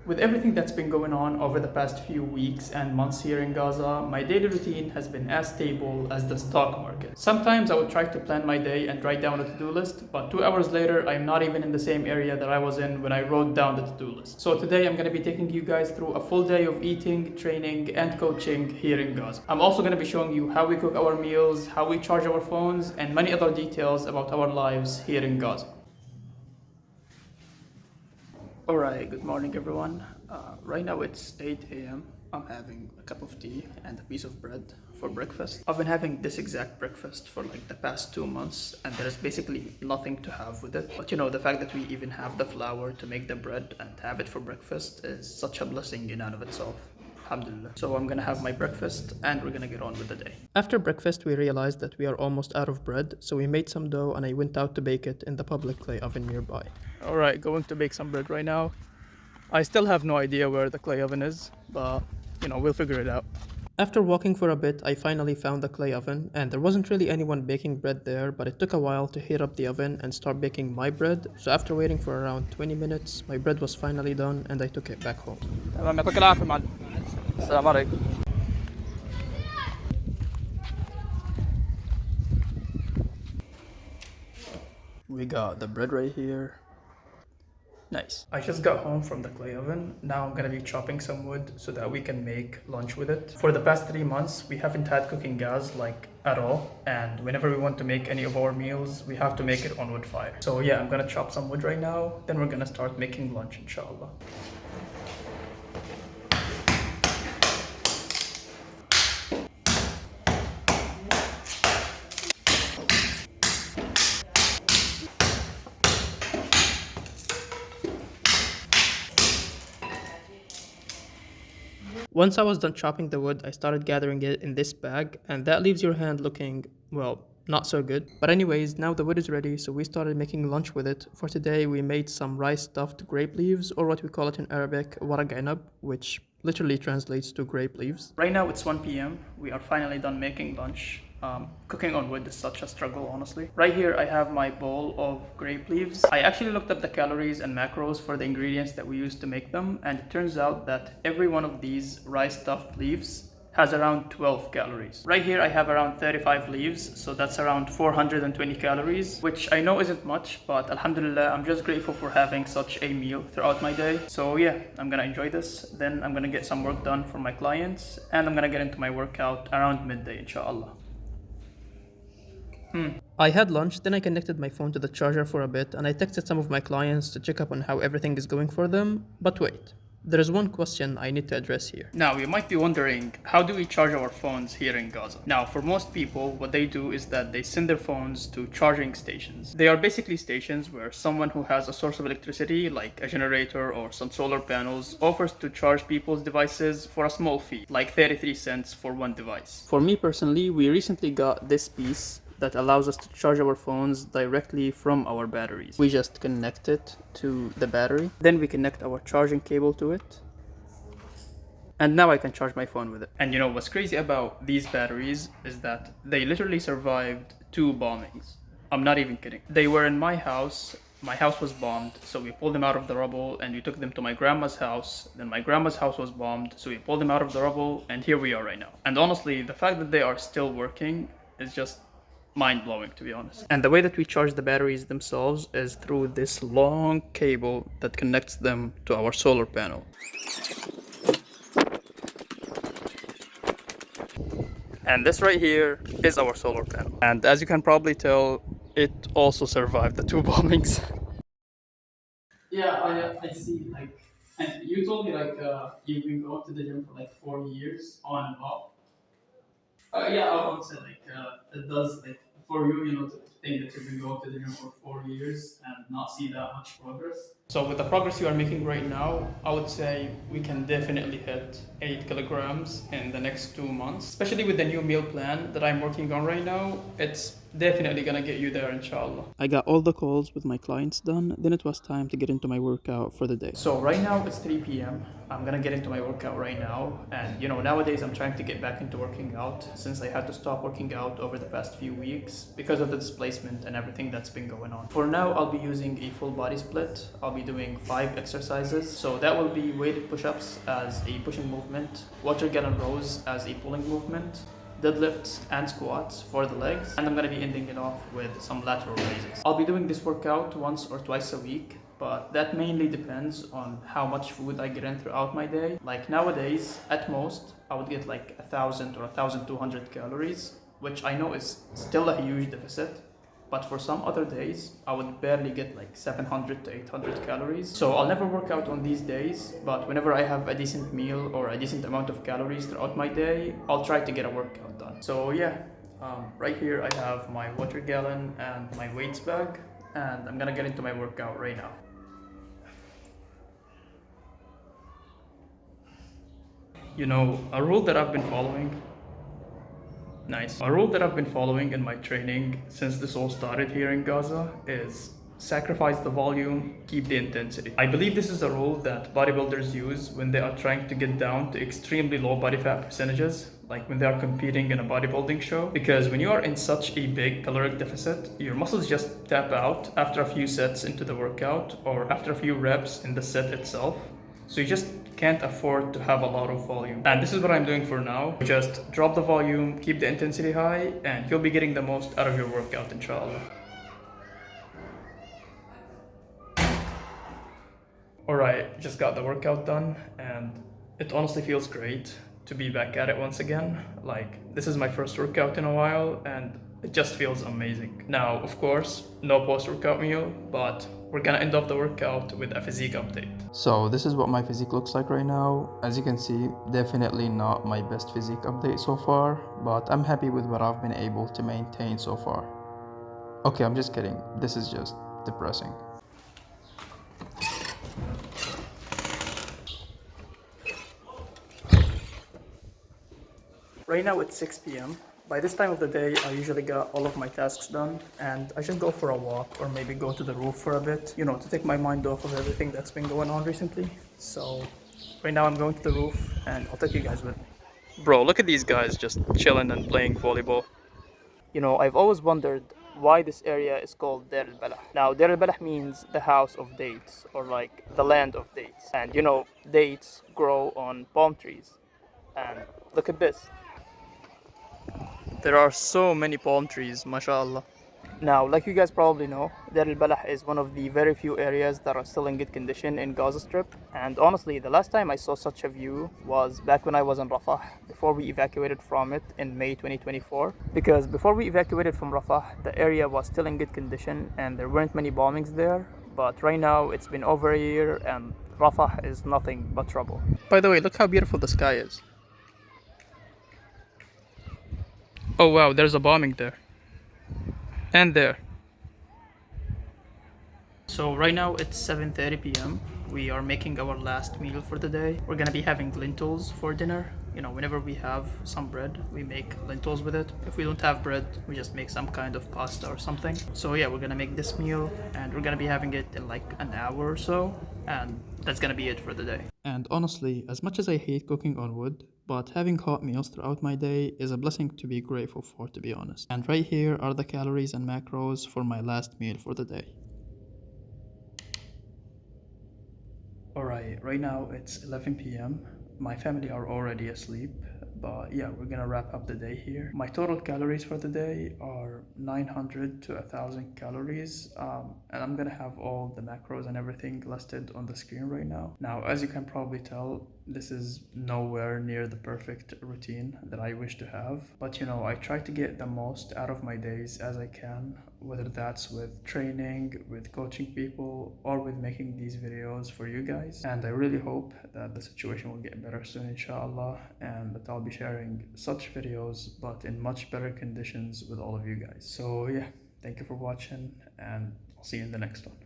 With everything that's been going on over the past few weeks and months here in Gaza, my daily routine has been as stable as the stock market. Sometimes I would try to plan my day and write down a to-do list, but 2 hours later, I'm not even in the same area that I was in when I wrote down the to-do list. So today I'm going to be taking you guys through a full day of eating, training, and coaching here in Gaza. I'm also going to be showing you how we cook our meals, how we charge our phones, and many other details about our lives here in Gaza. Alright, good morning everyone. Right now it's 8 a.m. I'm having a cup of tea and a piece of bread for breakfast. I've been having this exact breakfast for like the past 2 months and there is basically nothing to have with it. But you know, the fact that we even have the flour to make the bread and have it for breakfast is such a blessing in and of itself. Alhamdulillah. So I'm gonna have my breakfast and we're gonna get on with the day. After breakfast, we realized that we are almost out of bread, so we made some dough and I went out to bake it in the public clay oven nearby. Alright, going to bake some bread right now. I still have no idea where the clay oven is, but you know, we'll figure it out. After walking for a bit, I finally found the clay oven, and there wasn't really anyone baking bread there, but it took a while to heat up the oven and start baking my bread. So after waiting for around 20 minutes, my bread was finally done and I took it back home. تمام يعطيك العافية معلم. السلام عليكم. We got the bread right here. Nice. I just got home from the clay oven. Now I'm gonna be chopping some wood so that we can make lunch with it. For the past 3 months, we haven't had cooking gas like at all. And whenever we want to make any of our meals, we have to make it on wood fire. So yeah, I'm gonna chop some wood right now. Then we're gonna start making lunch, inshallah. Once I was done chopping the wood, I started gathering it in this bag, and that leaves your hand looking, well, not so good. But anyways, now the wood is ready, so we started making lunch with it. For today, we made some rice-stuffed grape leaves, or what we call it in Arabic, waraq inab, which literally translates to grape leaves. Right now it's 1 p.m. We are finally done making lunch. Cooking on wood is such a struggle, honestly. Right here, I have my bowl of grape leaves. I actually looked up the calories and macros for the ingredients that we use to make them, and it turns out that every one of these rice-stuffed leaves has around 12 calories. Right here, I have around 35 leaves, so that's around 420 calories, which I know isn't much, but alhamdulillah, I'm just grateful for having such a meal throughout my day. So yeah, I'm gonna enjoy this, then I'm gonna get some work done for my clients, and I'm gonna get into my workout around midday, inshallah. I had lunch, then I connected my phone to the charger for a bit, and I texted some of my clients to check up on how everything is going for them. But wait, there is one question I need to address here. Now, you might be wondering, how do we charge our phones here in Gaza? Now, for most people, what they do is that they send their phones to charging stations. They are basically stations where someone who has a source of electricity, like a generator or some solar panels, offers to charge people's devices for a small fee, like 33 cents for one device. For me personally, we recently got this piece that allows us to charge our phones directly from our batteries. We just connect it to the battery, then we connect our charging cable to it, and now I can charge my phone with it. And you know what's crazy about these batteries is that they literally survived 2 bombings. I'm not even kidding. They were in my house. My house was bombed, so we pulled them out of the rubble and we took them to my grandma's house. Then my grandma's house was bombed, so we pulled them out of the rubble, and here we are right now. And honestly, the fact that they are still working is just mind-blowing, to be honest. And the way that we charge the batteries themselves is through this long cable that connects them to our solar panel. And this right here is our solar panel. And as you can probably tell, it also survived the 2 bombings. Yeah, I see. Like, and you told me like you've been going to the gym for like 4 years on and off. Yeah, I would say like it does like for you, you know, to think that you've been going to the gym for 4 years and not see that much progress. So with the progress you are making right now, I would say we can definitely hit 8 kilograms in the next 2 months. Especially with the new meal plan that I'm working on right now, it's definitely gonna get you there, inshallah. I got all the calls with my clients done, then it was time to get into my workout for the day. So right now it's 3 p.m. I'm gonna get into my workout right now, and you know, nowadays I'm trying to get back into working out since I had to stop working out over the past few weeks because of the displacement replacement and everything that's been going on. For now, I'll be using a full body split. I'll be doing 5 exercises. So that will be weighted push-ups as a pushing movement, water gallon rows as a pulling movement, deadlifts and squats for the legs, and I'm going to be ending it off with some lateral raises. I'll be doing this workout once or twice a week, but that mainly depends on how much food I get in throughout my day. Like nowadays, at most, I would get like 1,000 or 1,200 calories, which I know is still a huge deficit. But for some other days, I would barely get like 700 to 800 calories. So I'll never work out on these days, but whenever I have a decent meal or a decent amount of calories throughout my day, I'll try to get a workout done. So yeah, right here I have my water gallon and my weights bag, and I'm gonna get into my workout right now. You know, a rule that I've been following Nice. A rule that I've been following in my training since this all started here in Gaza is sacrifice the volume, keep the intensity. I believe this is a rule that bodybuilders use when they are trying to get down to extremely low body fat percentages, like when they are competing in a bodybuilding show. Because when you are in such a big caloric deficit, your muscles just tap out after a few sets into the workout or after a few reps in the set itself. So you just can't afford to have a lot of volume. And this is what I'm doing for now. Just drop the volume, keep the intensity high, and you'll be getting the most out of your workout, inshallah. Alright, just got the workout done, and it honestly feels great to be back at it once again. Like, this is my first workout in a while, and it just feels amazing. Now, of course, no post-workout meal, but we're gonna end off the workout with a physique update. So this is what my physique looks like right now. As you can see, definitely not my best physique update so far, but I'm happy with what I've been able to maintain so far. Okay, I'm just kidding. This is just depressing. Right now it's 6 p.m. By this time of the day, I usually got all of my tasks done, and I just go for a walk or maybe go to the roof for a bit, you know, to take my mind off of everything that's been going on recently. So right now I'm going to the roof, and I'll take you guys with me. Bro, look at these guys just chilling and playing volleyball. You know, I've always wondered why this area is called Deir al-Balah. Now, Deir al-Balah means the house of dates, or like the land of dates. And you know, dates grow on palm trees. And look at this. There are so many palm trees, mashallah. Now, like you guys probably know, Deir al-Balah is one of the very few areas that are still in good condition in Gaza Strip. And honestly, the last time I saw such a view was back when I was in Rafah, before we evacuated from it in May 2024. Because before we evacuated from Rafah, the area was still in good condition and there weren't many bombings there. But right now, it's been over a year and Rafah is nothing but trouble. By the way, look how beautiful the sky is. Oh wow, there's a bombing there. And there. So right now it's 7:30 p.m. We are making our last meal for the day. We're gonna be having lentils for dinner. You know, whenever we have some bread, we make lentils with it. If we don't have bread, we just make some kind of pasta or something. So yeah, we're gonna make this meal and we're gonna be having it in like an hour or so. And that's gonna be it for the day. And honestly, as much as I hate cooking on wood, but having hot meals throughout my day is a blessing to be grateful for, to be honest. And right here are the calories and macros for my last meal for the day. Alright, right now it's 11 p.m. My family are already asleep, but yeah, we're gonna wrap up the day here. My total calories for the day are 900 to 1,000 calories, and I'm gonna have all the macros and everything listed on the screen right now. Now, as you can probably tell, this is nowhere near the perfect routine that I wish to have, but you know, I try to get the most out of my days as I can, whether that's with training, with coaching people, or with making these videos for you guys. And I really hope that the situation will get better soon, inshallah, and that I'll be sharing such videos but in much better conditions with all of you guys. So yeah, thank you for watching, and I'll see you in the next one.